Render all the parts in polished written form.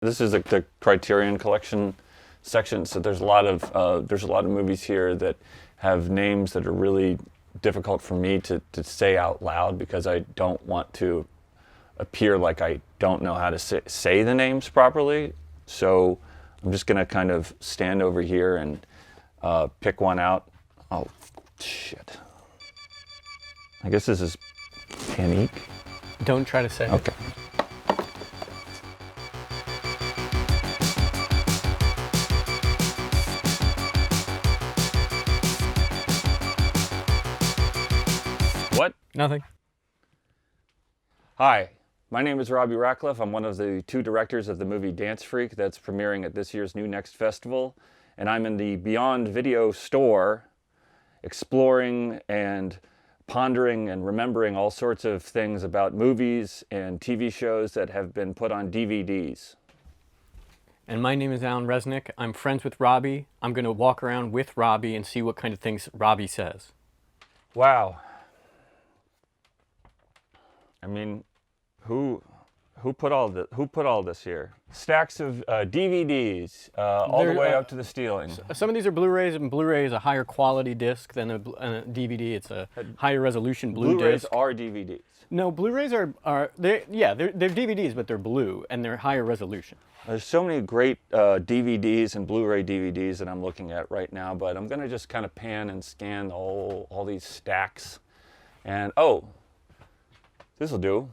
This is the Criterion Collection section, so there's a lot of movies here that have names that are really difficult for me to say out loud because I don't want to appear like I don't know how to say the names properly. So I'm just gonna kind of stand over here and pick one out. Oh, shit. I guess this is Panique. Don't try to say it. Okay. What? Nothing. Hi, my name is Robby Rackleff. I'm one of the two directors of the movie Dance Freak that's premiering at this year's New Next Festival. And I'm in the Beyond Video store exploring and pondering and remembering all sorts of things about movies and TV shows that have been put on DVDs. And my name is Resnick. I'm friends with Robby. I'm going to walk around with Robby and see what kind of things Robby says. Wow. I mean, who put all this here? Stacks of DVDs all the way up to the ceiling. Some of these are Blu-rays, and Blu-ray is a higher quality disc than a DVD. It's a higher resolution blue Blu-rays disc. are DVDs. No, Blu-rays are they're DVDs, but they're blue and they're higher resolution. There's so many great DVDs and Blu-ray DVDs that I'm looking at right now, but I'm gonna just kind of pan and scan all these stacks, and oh, this'll do.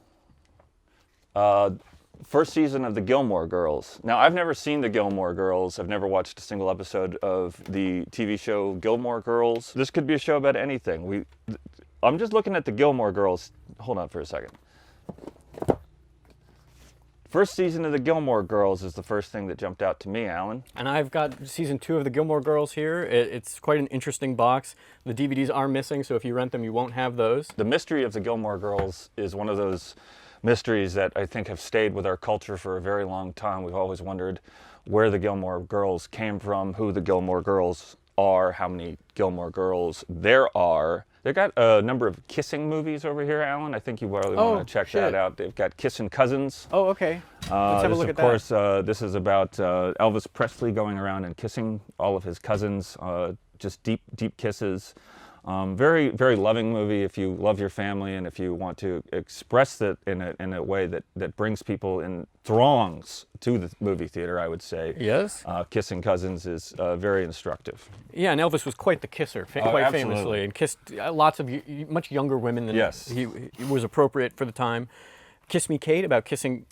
First season of the Gilmore Girls. Now, I've never seen the Gilmore Girls. I've never watched a single episode of the TV show Gilmore Girls. This could be a show about anything. I'm just looking at the Gilmore Girls. Hold on for a second. First season of the Gilmore Girls is the first thing that jumped out to me, Alan. And I've got season 2 of the Gilmore Girls here. It's quite an interesting box. The DVDs are missing, so if you rent them, you won't have those. The mystery of the Gilmore Girls is one of those mysteries that I think have stayed with our culture for a very long time. We've always wondered where the Gilmore Girls came from, who the Gilmore Girls are, how many Gilmore Girls there are. They've got a number of kissing movies over here, Alan. I think you really want to check that out. They've got Kissin' Cousins. Oh, okay. Let's have a look at that. Of course, this is about Elvis Presley going around and kissing all of his cousins, just deep, deep kisses. Very, very loving movie if you love your family and if you want to express it in a way that brings people in throngs to the movie theater, I would say. Yes. Kissing Cousins is very instructive. Yeah, and Elvis was quite the kisser, quite famously, and kissed lots of much younger women than he was appropriate for the time. Kiss Me Kate, about kissing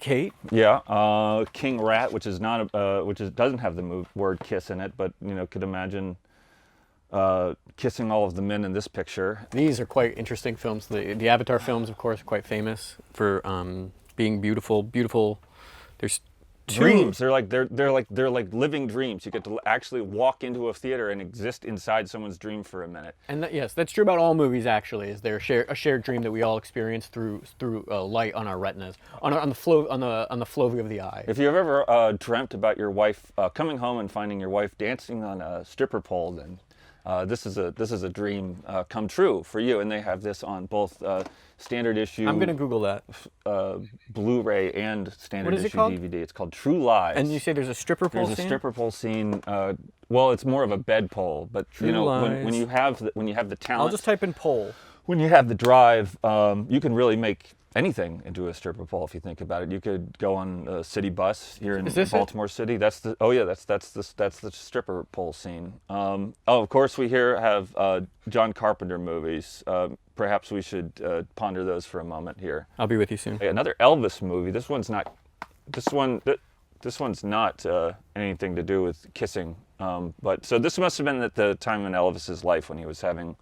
Kate. Yeah, King Rat, which is not doesn't have the word kiss in it, but could imagine kissing all of the men in this picture. These are quite interesting films. The Avatar films, of course, are quite famous for being beautiful. There's dreams. They're like living dreams. You get to actually walk into a theater and exist inside someone's dream for a minute. And yes, that's true about all movies. Actually, is there a shared dream that we all experience through light on our retinas, on the flovea of the eye. If you've ever dreamt about your wife coming home and finding your wife dancing on a stripper pole, then this is a dream come true for you. And they have this on both standard issue. I'm gonna Google that. Blu-ray and standard issue called? DVD. It's called True Lies. And you say there's a stripper pole scene? There's a stripper pole scene. Well, it's more of a bed pole, but when you have the talent. I'll just type in pole. When you have the drive, you can really make anything into a stripper pole if you think about it. You could go on a city bus here in Baltimore City. That's the stripper pole scene. Of course we here have John Carpenter movies. Perhaps we should ponder those for a moment here. I'll be with you soon. Another Elvis movie. This one's not anything to do with kissing. But so this must have been at the time in Elvis's life when he was having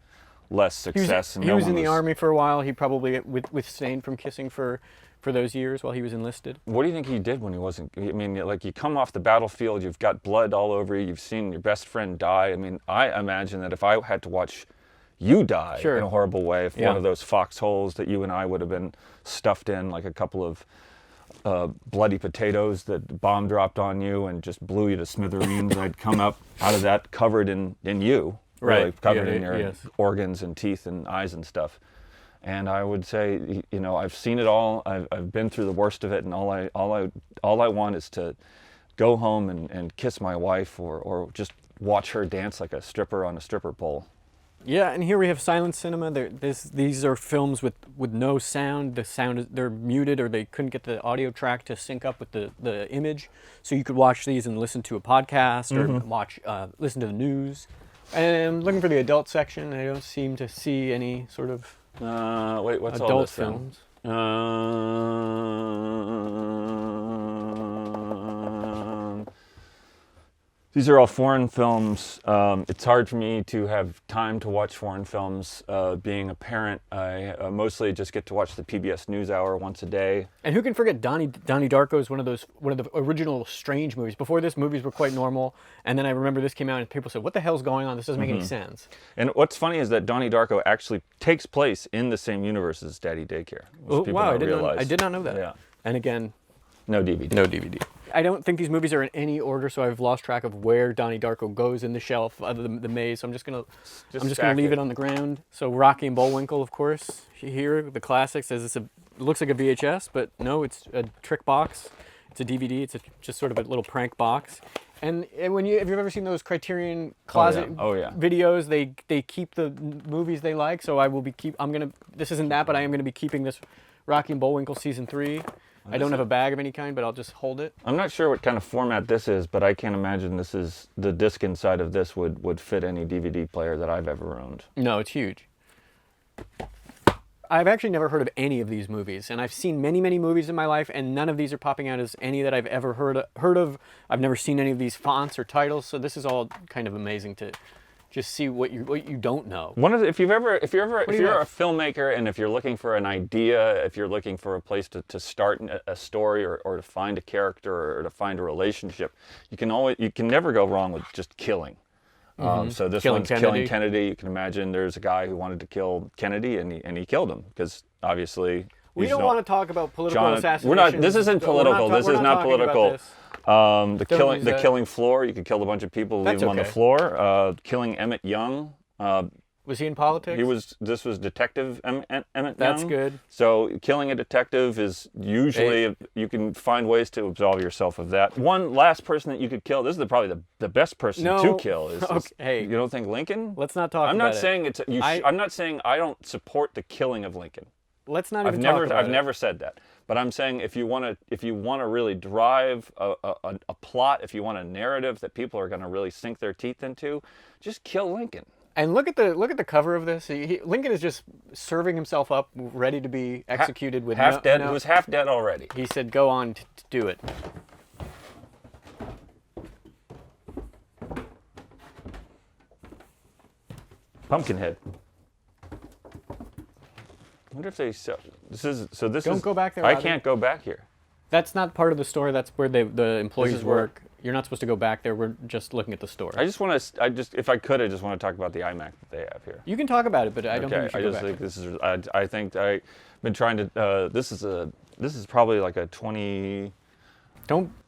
less success. He was in the army for a while. He probably withstained from kissing for those years while he was enlisted. What do you think he did when he wasn't? I mean, like, you come off the battlefield, you've got blood all over you, you've seen your best friend die. I mean, I imagine that if I had to watch you die in a horrible way, if one of those foxholes that you and I would have been stuffed in, like a couple of bloody potatoes that bomb dropped on you and just blew you to smithereens, I'd come up out of that covered in you. Really, covered in your organs and teeth and eyes and stuff. And I would say, you know, I've seen it all. I've been through the worst of it, and all I want is to go home and kiss my wife, or just watch her dance like a stripper on a stripper pole. Yeah, and here we have silent cinema. These are films with no sound. The sound they're muted, or they couldn't get the audio track to sync up with the image. So you could watch these and listen to a podcast, or listen to the news. And I'm looking for the adult section. I don't seem to see any sort of wait, what's adult all this films. These are all foreign films. It's hard for me to have time to watch foreign films. Being a parent, I mostly just get to watch the PBS NewsHour once a day. And who can forget Donnie Darko is one of the original Strange movies. Before this, movies were quite normal, and then I remember this came out and people said, "What the hell's going on? This doesn't make any sense." And what's funny is that Donnie Darko actually takes place in the same universe as Daddy Daycare. Oh, wow, I did not know that. Yeah. And again, no DVD. No DVD. I don't think these movies are in any order, so I've lost track of where Donnie Darko goes in the shelf, the maze. So I'm just gonna leave it on the ground. So Rocky and Bullwinkle, of course, here the classic says it looks like a VHS, but no, it's a trick box. It's a DVD. It's just sort of a little prank box. And if you've ever seen those Criterion Closet videos, they keep the movies they like. So this isn't that, but I am gonna be keeping this Rocky and Bullwinkle season 3. I don't have a bag of any kind, but I'll just hold it. I'm not sure what kind of format this is, but I can't imagine the disc inside of this would fit any DVD player that I've ever owned. No, it's huge. I've actually never heard of any of these movies, and I've seen many, many movies in my life, and none of these are popping out as any that I've ever heard of. I've never seen any of these fonts or titles, so this is all kind of amazing to just see what you don't know. If you're a filmmaker, and if you're looking for an idea, if you're looking for a place to start a story, or to find a character, or to find a relationship, you can never go wrong with just killing. So this one's killing Kennedy. You can imagine there's a guy who wanted to kill Kennedy, and he killed him because obviously we don't want to talk about political assassinations. This isn't political. This is not political. The killing floor. You could kill a bunch of people, leave them on the floor. Killing Emmett Young. Was he in politics? This was Detective Emmett Young. That's good. So killing a detective is usually you can find ways to absolve yourself of that. One last person that you could kill. This is probably the best person to kill. Hey, you don't think Lincoln? Let's not talk. I'm not saying I'm not saying I don't support the killing of Lincoln. Let's not even talk about it. I've never said that. But I'm saying if you want to really drive a plot, if you want a narrative that people are going to really sink their teeth into, just kill Lincoln. And look at the cover of this. Lincoln is just serving himself up, ready to be executed with half dead. He was half dead already. He said, "Go on to do it." Pumpkinhead. I wonder if they sell. Don't go back there. I can't go back here. That's not part of the store. That's where the employees work. You're not supposed to go back there. We're just looking at the store. If I could, I just want to talk about the iMac that they have here. You can talk about it, but I don't think you should go back think there. I think I've been trying to. This is probably like a 20.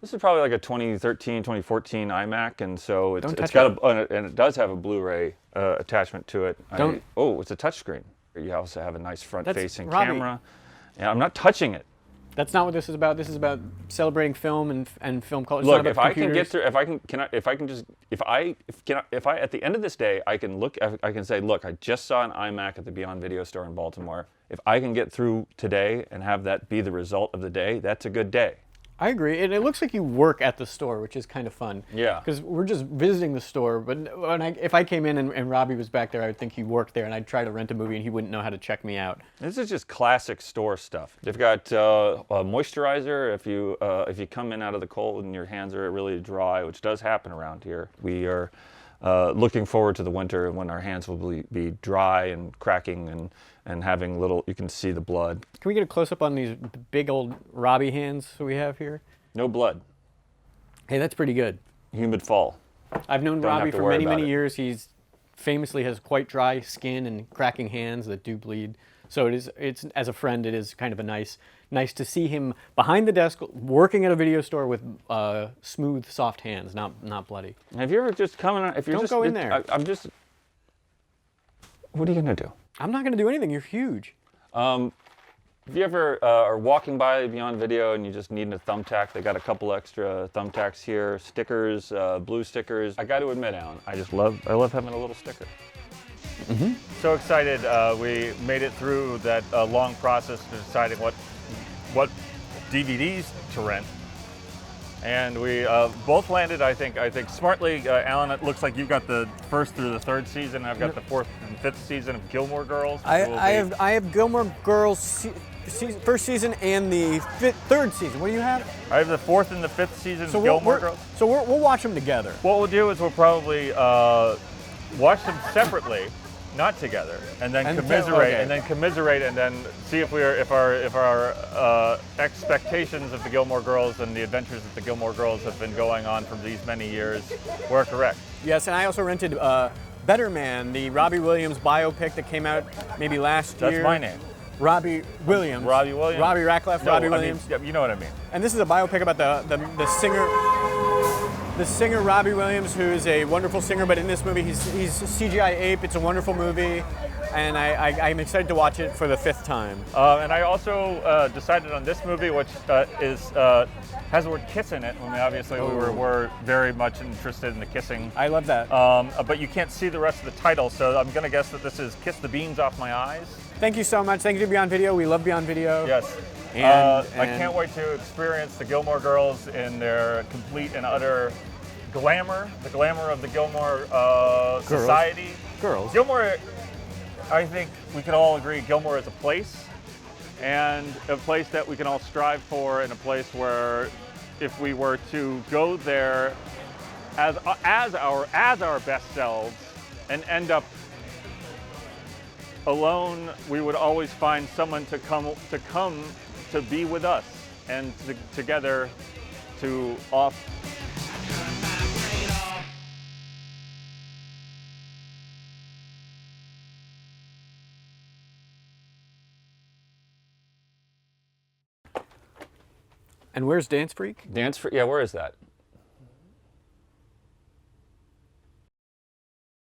This is probably like a 2013, 2014 iMac, and so it's got and it does have a Blu-ray attachment to it. It's a touchscreen. You also have a nice front-facing camera. Yeah, I'm not touching it. That's not what this is about. This is about celebrating film and film culture. Look, if I can get through, at the end of this day, I can say, look, I just saw an iMac at the Beyond Video Store in Baltimore. If I can get through today and have that be the result of the day, that's a good day. I agree, and it looks like you work at the store, which is kind of fun. Yeah. Because we're just visiting the store, but if I came in and Robbie was back there, I would think he worked there, and I'd try to rent a movie, and he wouldn't know how to check me out. This is just classic store stuff. They've got a moisturizer if you come in out of the cold and your hands are really dry, which does happen around here. We are looking forward to the winter when our hands will be dry and cracking and having little, you can see the blood. Can we get a close-up on these big old Robbie hands we have here? No blood. Hey, that's pretty good. Humid fall. I've known Robbie for many, many years. He's famously has quite dry skin and cracking hands that do bleed. So it's as a friend, it is kind of nice to see him behind the desk working at a video store with smooth, soft hands, not bloody. Have you ever just come in? Don't go in there. What are you gonna do? I'm not gonna do anything. You're huge. If you ever are walking by Beyond Video and you just need a thumbtack, they got a couple extra thumbtacks here, stickers, blue stickers. I got to admit, Alan, I love having a little sticker. Mm-hmm. So excited we made it through that long process of deciding what DVDs to rent. And we both landed, I think smartly. Alan, it looks like you've got the first through the third season. I've got the fourth and fifth season of Gilmore Girls. I have Gilmore Girls first season and the third season. What do you have? I have the fourth and the fifth season of Gilmore Girls. So we'll watch them together. What we'll do is we'll probably watch them separately, not together, and then commiserate, and then see if our expectations of the Gilmore Girls and the adventures that the Gilmore Girls have been going on for these many years were correct. Yes, and I also rented Better Man, the Robbie Williams biopic that came out maybe last year. That's my name. Robbie Williams. Robbie Williams. Robbie Rackleff. No, Robbie Williams. I mean, yeah, you know what I mean. And this is a biopic about the singer. The singer Robbie Williams, who is a wonderful singer, but in this movie he's a CGI ape. It's a wonderful movie, and I'm excited to watch it for the fifth time. And I also decided on this movie, which has the word kiss in it. I mean, obviously we were very much interested in the kissing. I love that. But you can't see the rest of the title, so I'm going to guess that this is Kiss the Beans Off My Eyes. Thank you so much. Thank you to Beyond Video. We love Beyond Video. Yes. And I can't wait to experience the Gilmore Girls in their complete and utter glamour, the glamour of the Gilmore society. Girls. Gilmore, I think we can all agree, Gilmore is a place, and a place that we can all strive for, and a place where if we were to go there as our best selves and end up alone, we would always find someone to come to be with us and together to off. And where's Dance Freak? Dance Freak? Yeah, where is that?